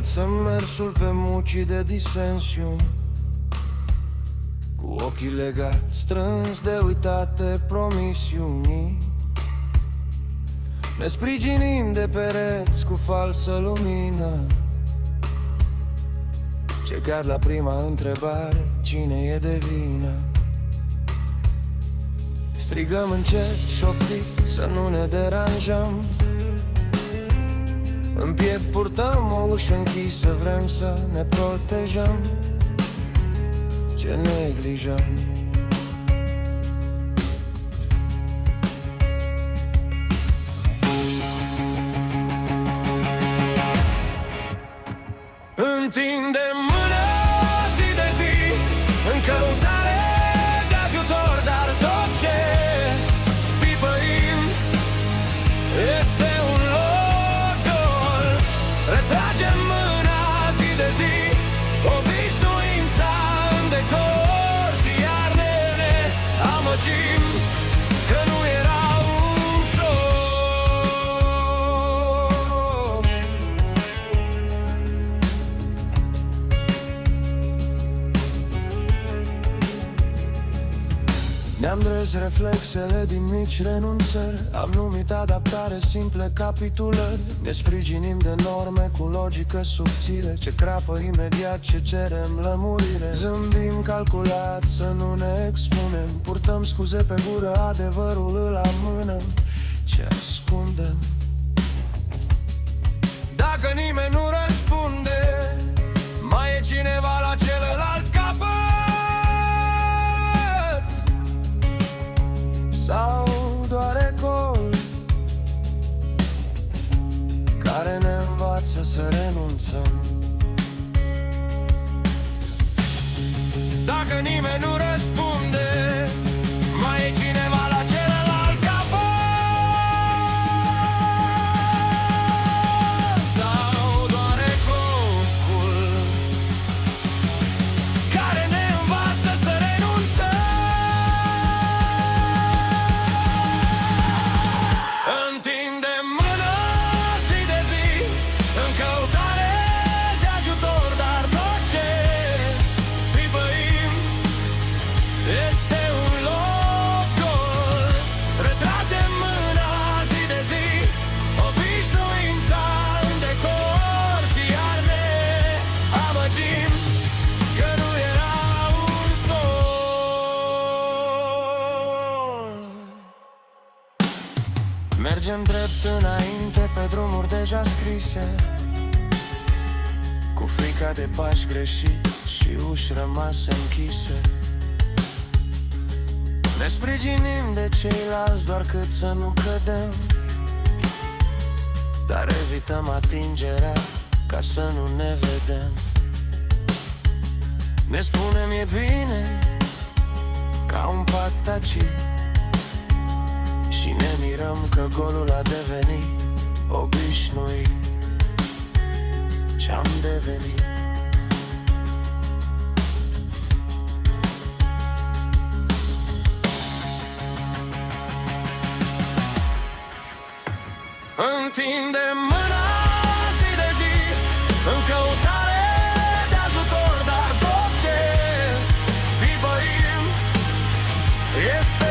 Învățăm mersul pe mucii de disensiuni, cu ochii legați, strâns de uitate promisiuni. Ne sprijinim de pereți cu falsă lumină, ce cad la prima întrebare: cine e de vină? Strigăm încet, șoptit, să nu ne deranjăm. În piept purtăm o ușă închisă, vrem să ne protejăm. Ce neglijăm? Întindem mâna zi de zi în căutare de ajutor, dar tot ce pipăim este un loc gol. Retragem mâna zi de zi, obișnuința în decor, și iar ne amăgim că nu era ușor. Ne-am dres reflexele din mici renunțări, am numit adaptare simple capitulări. Ne sprijinim de norme cu logică subțire, ce crapă imediat ce cerem lămurire. Zâmbim calculat să nu ne expunem, purtăm scuze pe gură, adevărul îl amânăm. Ce ascundem? Dacă nimeni nu răspunde, mai e cineva la celălalt capăt, sau doar ecoul care ne învață să renunțăm? Dacă nimeni nu răspunde, mai e cineva la celălalt capăt, sau doar ecoul care ne învață să renunțăm. Întindem mâna zi de zi în căutare de ajutor, dar tot ce pipăim este un loc gol. Retragem mâna zi de zi, obișnuința în decor, și iar ne amăgim că nu era un somn. Mergem drept înainte pe drumuri deja scrise, cu frica de pași greșiți și uși rămase închise. Ne sprijinim de ceilalți doar cât să nu cădem, dar evităm atingerea ca să nu ne vedem. Ne spunem e bine ca un pact tacit, și ne mirăm că golul a devenit obișnuit. Ce-am devenit? Întindem mâna zi de zi în căutare de ajutor, dar tot ce pipăim este